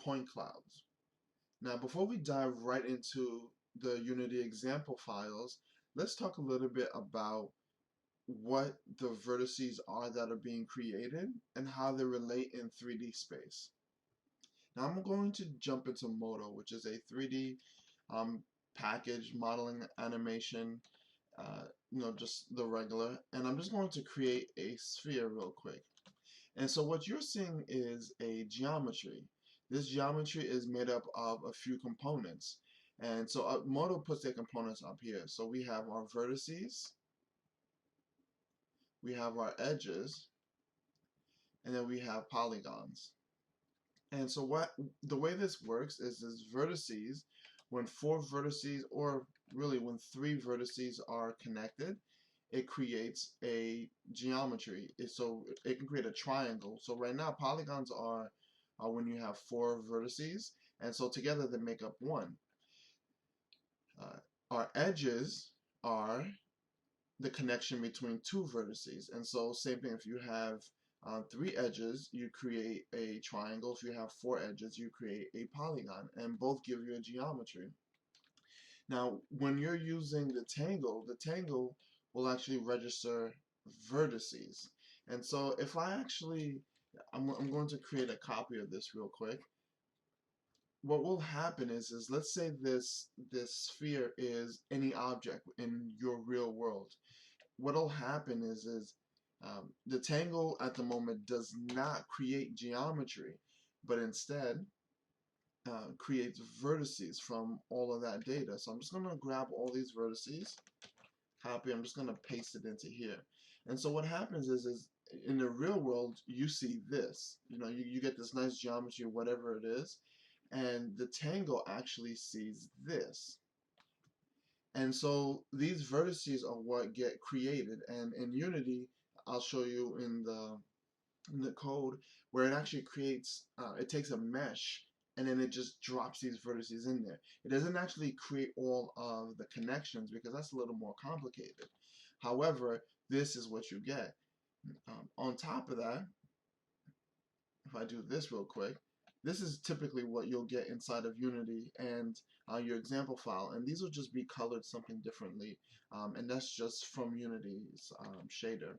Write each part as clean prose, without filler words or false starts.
point clouds. Now, before we dive right into the Unity example files, let's talk a little bit about what the vertices are that are being created and how they relate in 3D space. Now I'm going to jump into Modo, which is a 3D package modeling animation, just the regular, and I'm just going to create a sphere real quick. And so what you're seeing is a geometry. This geometry is made up of a few components. And so Modo puts their components up here. So we have our vertices, we have our edges, and then we have polygons. And so the way this works is vertices, when 4 vertices, or really when 3 vertices are connected, it creates a geometry. So it can create a triangle. So right now polygons are when you have 4 vertices, and so together they make up 1. Our edges are the connection between 2 vertices, and so same thing, if you have 3 edges, you create a triangle. If you have 4 edges, you create a polygon, and both give you a geometry. Now, when you're using the Tango will actually register vertices. And so if I actually, I'm going to create a copy of this real quick. What will happen is let's say this sphere is any object in your real world. What'll happen is the Tango at the moment does not create geometry, but instead creates vertices from all of that data. So I'm just going to grab all these vertices, copy, I'm just going to paste it into here. And so what happens is in the real world, you see this. You get this nice geometry, whatever it is, and the Tango actually sees this. And so these vertices are what get created, and in Unity, I'll show you in the code where it actually creates, it takes a mesh and then it just drops these vertices in there. It doesn't actually create all of the connections because that's a little more complicated. However, this is what you get. On top of that, if I do this real quick, this is typically what you'll get inside of Unity and your example file, and these will just be colored something differently, and that's just from Unity's shader.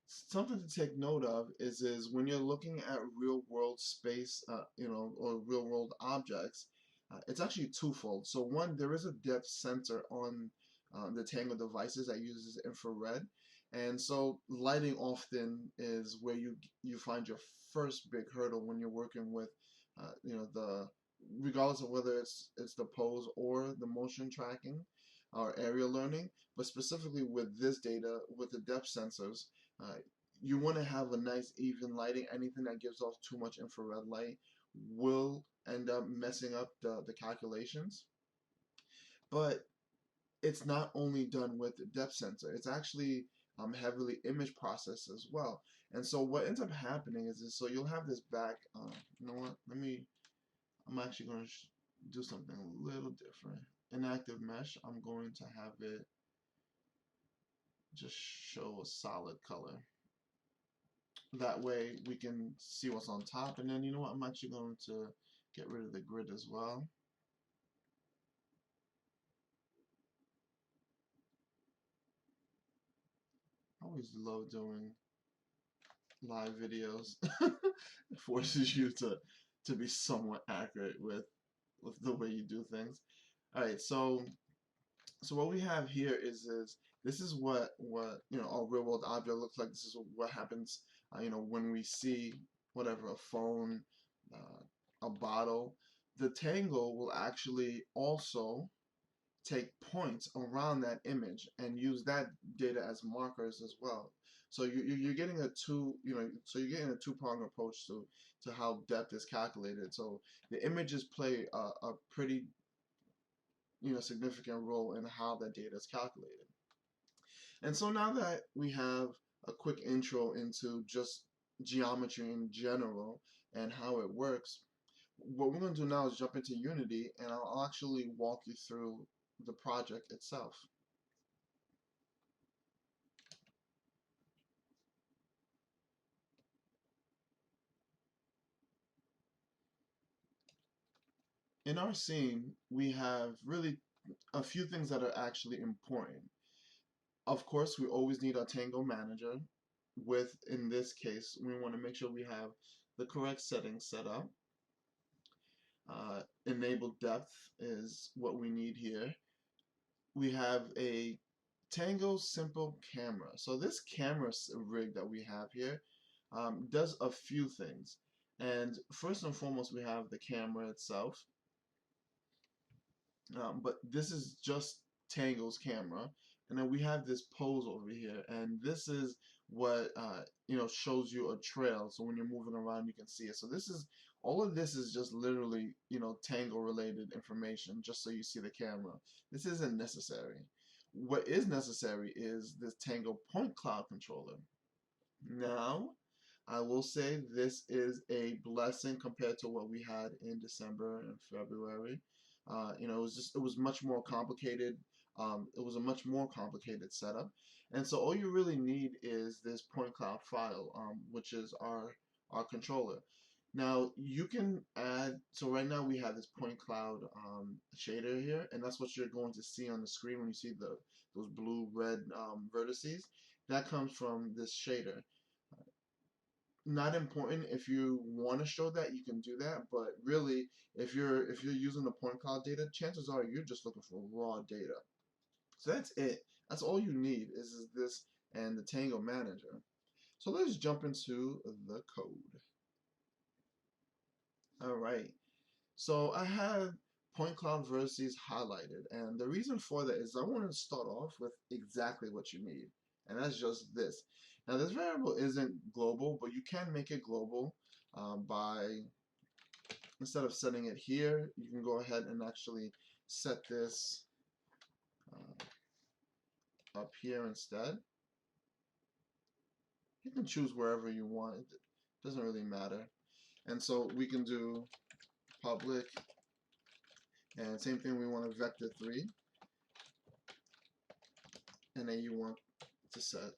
Something to take note of is when you're looking at real world space, or real world objects, it's actually twofold. So one, there is a depth sensor on the Tango devices that uses infrared, and so lighting often is where you find your first big hurdle when you're working with, regardless of whether it's the pose or the motion tracking or area learning, but specifically with this data, with the depth sensors, you want to have a nice even lighting. Anything that gives off too much infrared light will end up messing up the calculations. But it's not only done with the depth sensor, it's actually heavily image processed as well. And so what ends up happening is so you'll have this back, you know what, I'm actually going to do something a little different. Inactive mesh, I'm going to have it just show a solid color. That way we can see what's on top, and then you know what, I'm actually going to get rid of the grid as well. I always love doing live videos. It forces you to be somewhat accurate with the way you do things. Alright, so what we have here is this is what our real world object looks like. This is what happens when we see whatever, a phone, a bottle. The Tango will actually also take points around that image and use that data as markers as well. So you're getting so you're getting a two-pronged approach to how depth is calculated. So the images play a pretty significant role in how that data is calculated. And so now that we have a quick intro into just geometry in general and how it works, what we're going to do now is jump into Unity, and I'll actually walk you through the project itself. in our scene, we have really a few things that are actually important. Of course, we always need our Tango manager with, in this case, we want to make sure we have the correct settings set up. Enable depth is what we need here. We have a Tango simple camera. So this camera rig that we have here does a few things. And first and foremost, we have the camera itself. But this is just Tango's camera, and then we have this pose over here, and this is what shows you a trail. So when you're moving around, you can see it. So this is all of this is just literally Tango related information, just so you see the camera. This isn't necessary. What is necessary is this Tango point cloud controller. Now, I will say this is a blessing compared to what we had in December and February. It was much more complicated. It was a much more complicated setup, and so all you really need is this point cloud file, which is our controller. Now you can add. So right now we have this point cloud shader here, and that's what you're going to see on the screen when you see those blue red vertices. That comes from this shader. Not important. If you want to show that, you can do that, but really if you're using the point cloud data, chances are you're just looking for raw data. So that's it. That's all you need is this and the Tango manager. So let's jump into the code. All right, so I have point cloud vertices highlighted, and the reason for that is I want to start off with exactly what you need, and that's just this. Now this variable isn't global, but you can make it global by, instead of setting it here, you can go ahead and actually set this up here instead. You can choose wherever you want. It doesn't really matter. And so we can do public, and same thing, we want a vector 3, and then you want to set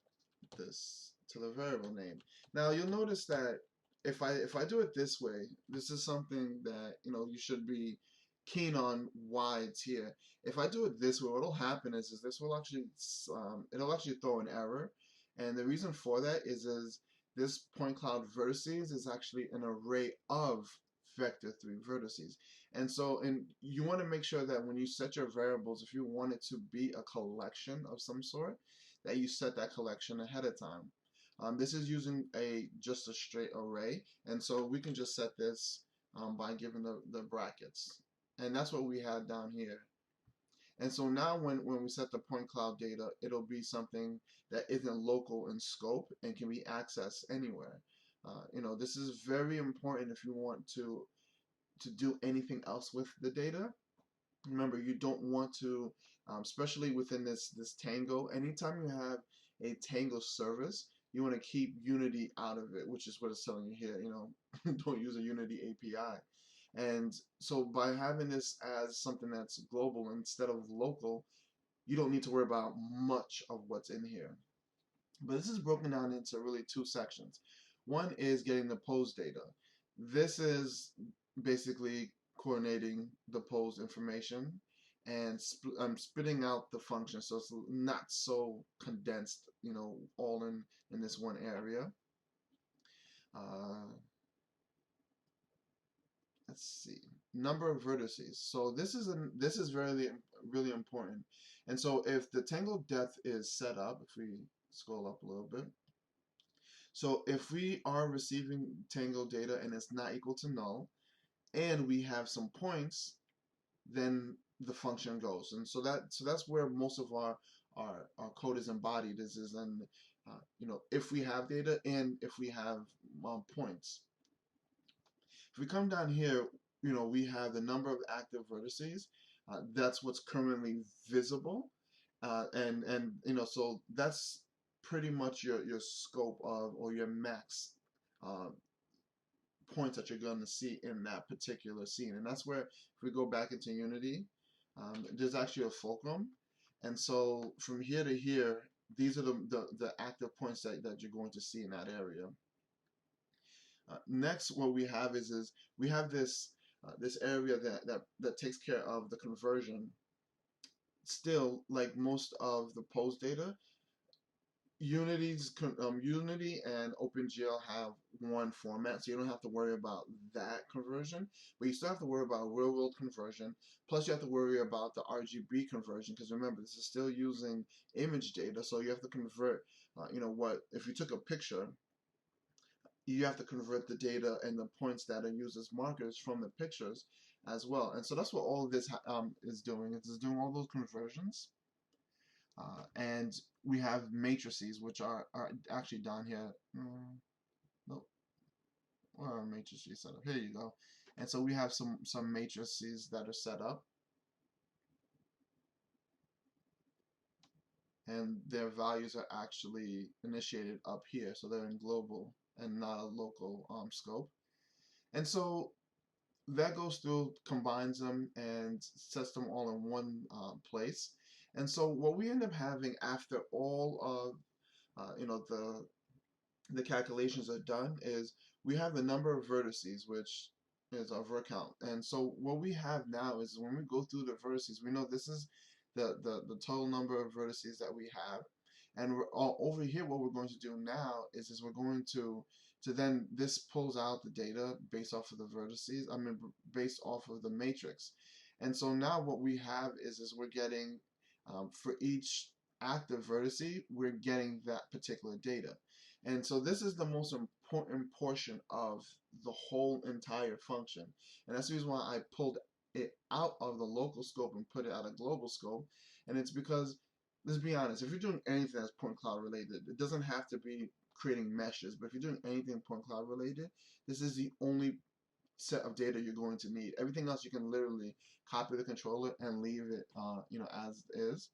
this to the variable name. Now you'll notice that if I do it this way, this is something that you should be keen on why it's here. If I do it this way, what'll happen is this will actually it'll actually throw an error, and the reason for that is this point cloud vertices is actually an array of vector 3 vertices. And so you want to make sure that when you set your variables, if you want it to be a collection of some sort, that you set that collection ahead of time. This is using just a straight array, and so we can just set this by giving the brackets, and that's what we had down here. And so now when we set the point cloud data, it'll be something that isn't local in scope and can be accessed anywhere. This is very important if you want to do anything else with the data. Remember, you don't want to, especially within this Tango, anytime you have a Tango service, you want to keep Unity out of it, which is what it's telling you here. Don't use a Unity API. And so by having this as something that's global instead of local, you don't need to worry about much of what's in here. But this is broken down into really two sections. One is getting the pose data. This is basically coordinating the pose information and spitting out the function, so it's not so condensed, all in this one area. Let's see, number of vertices. So this is really important. And so if the Tango depth is set up, if we scroll up a little bit, so if we are receiving Tango data and it's not equal to null, and we have some points, then the function goes. And so that's where most of our code is embodied, is in if we have data and if we have points. If we come down here, we have the number of active vertices. That's what's currently visible, and so that's pretty much your scope of, or your max points that you're going to see in that particular scene. And that's where, if we go back into Unity, there's actually a fulcrum, and so from here to here, these are the active points that you're going to see in that area. Next, what we have is we have this this area that takes care of the conversion. Still, like most of the pose data, Unity and OpenGL have one format, so you don't have to worry about that conversion, but you still have to worry about real world conversion. Plus, you have to worry about the RGB conversion, because remember, this is still using image data, so you have to convert. What if you took a picture? You have to convert the data and the points that are used as markers from the pictures as well. And so that's what all of this is doing. It's doing all those conversions. And we have matrices, which are actually down here. Nope. Where are matrices set up? Here you go. And so we have some matrices that are set up, and their values are actually initiated up here, so they're in global and not a local scope. And so that goes through, combines them, and sets them all in one place. And so what we end up having after all of the calculations are done is we have the number of vertices, which is our ver count. And so what we have now is when we go through the vertices, we know this is the total number of vertices that we have. And we're all over here, what we're going to do now is we're going to then this pulls out the data based off of the vertices, based off of the matrix. And so now what we have is we're getting for each active vertice, we're getting that particular data. And so this is the most important portion of the whole entire function. And that's the reason why I pulled it out of the local scope and put it at a global scope. And it's because, let's be honest, if you're doing anything that's point cloud related, it doesn't have to be creating meshes, but if you're doing anything point cloud related, this is the only set of data you're going to need. Everything else you can literally copy the controller and leave it as is.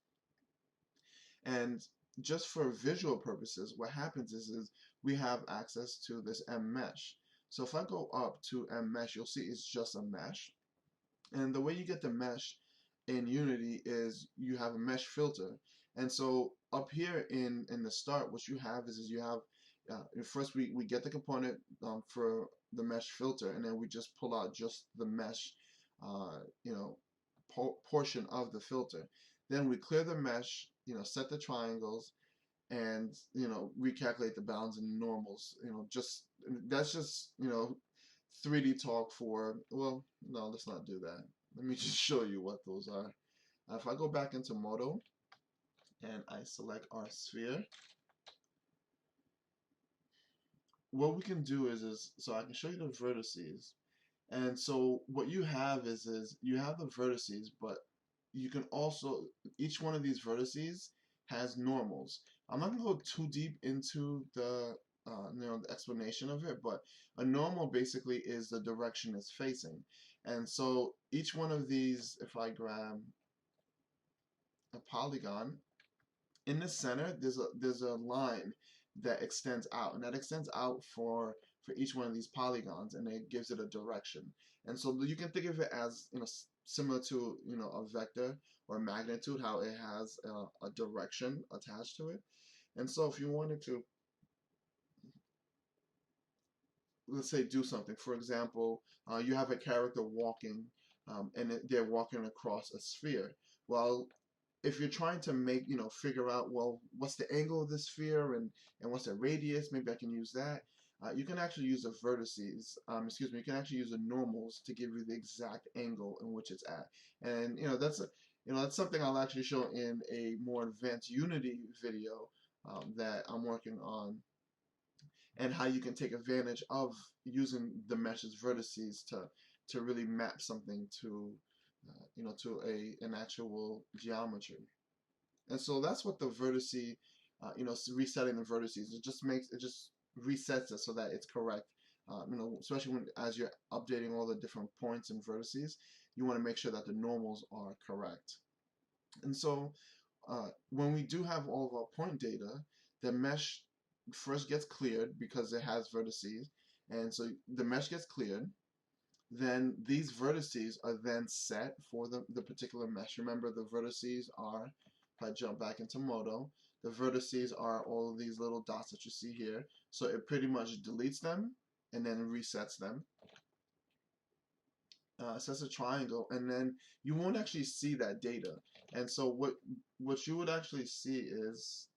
And just for visual purposes, what happens is we have access to this M-mesh. So if I go up to M-mesh, you'll see it's just a mesh. And the way you get the mesh in Unity is you have a mesh filter. And so up here in the start, what you have is you have first we get the component for the mesh filter, and then we just pull out just the mesh portion of the filter. Then we clear the mesh, set the triangles, and recalculate the bounds and normals. That's just 3D talk for, well, no, let's not do that. Let me just show you what those are. If I go back into Modo and I select our sphere, what we can do is so I can show you the vertices. And so what you have is you have the vertices, but you can also, each one of these vertices has normals. I'm not gonna go too deep into the the explanation of it, but a normal basically is the direction it's facing. And so each one of these, if I grab a polygon, in the center there's a line that extends out, and that extends out for each one of these polygons, and it gives it a direction. And so you can think of it as similar to a vector or magnitude, how it has a direction attached to it. And so if you wanted to, let's say, do something, for example, you have a character walking, and they're walking across a sphere. Well, if you're trying to make, figure out, well, what's the angle of the sphere, and what's the radius, maybe I can use that. You can actually use the vertices, you can actually use the normals to give you the exact angle in which it's at. And that's something I'll actually show in a more advanced Unity video that I'm working on, and how you can take advantage of using the mesh's vertices to really map something to to an actual geometry. And so that's what the vertice, resetting the vertices, it just resets it so that it's correct. Especially as you're updating all the different points and vertices, you want to make sure that the normals are correct. And so when we do have all of our point data, the mesh first gets cleared because it has vertices, and so the mesh gets cleared. Then these vertices are then set for the particular mesh. Remember, the vertices are, if I jump back into Modo, the vertices are all of these little dots that you see here. So it pretty much deletes them and then resets them. sets a triangle, and then you won't actually see that data. And so what you would actually see is,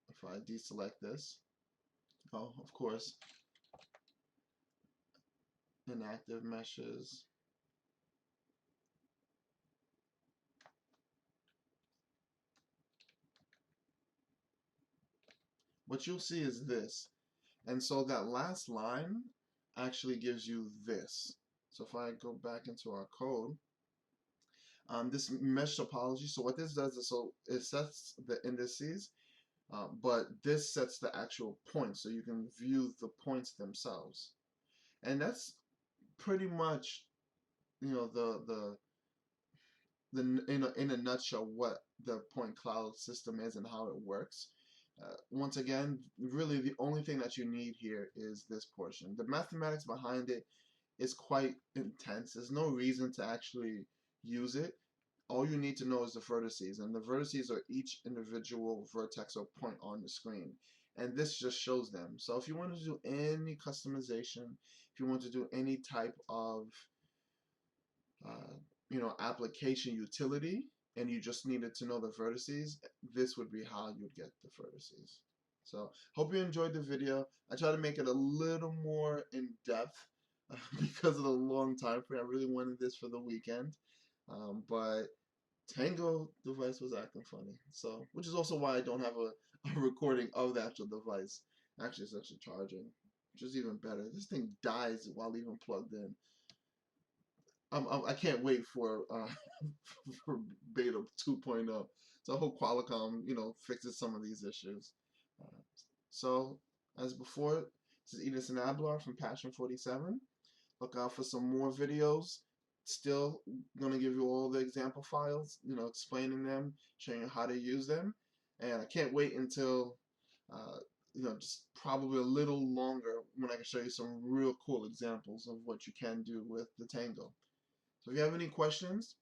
if I deselect this, oh, of course, inactive meshes. What you'll see is this. And so that last line actually gives you this. So if I go back into our code, this mesh topology, so what this does is, so it sets the indices, but this sets the actual points, so you can view the points themselves. And that's pretty much, you know, in a nutshell what the point cloud system is and how it works. Once again, really the only thing that you need here is this portion. The mathematics behind it is quite intense. There's no reason to actually use it. All you need to know is the vertices, and the vertices are each individual vertex or point on the screen, and this just shows them. So if you want to do any customization, if you want to do any type of application utility, and you just needed to know the vertices, this would be how you'd get the vertices. So hope you enjoyed the video. I try to make it a little more in depth because of the long time frame. I really wanted this for the weekend, but Tango device was acting funny. So, which is also why I don't have a recording of the actual device. Actually, it's actually charging, which is even better. This thing dies while even plugged in. I can't wait for for beta 2.0. So I hope Qualcomm, fixes some of these issues. So as before, this is Edithson Abelard from Passion 47. Look out for some more videos. Still gonna give you all the example files, explaining them, showing you how to use them, and I can't wait until just probably a little longer when I can show you some real cool examples of what you can do with the Tango. So if you have any questions,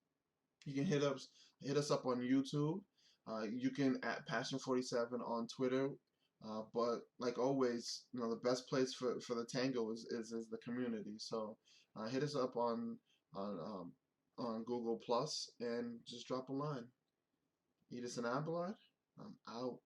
you can hit us up on YouTube. You can at Passion47 on Twitter. But like always, the best place for the Tango is the community. So hit us up on Google Plus and just drop a line. Edithson Abelard, I'm out.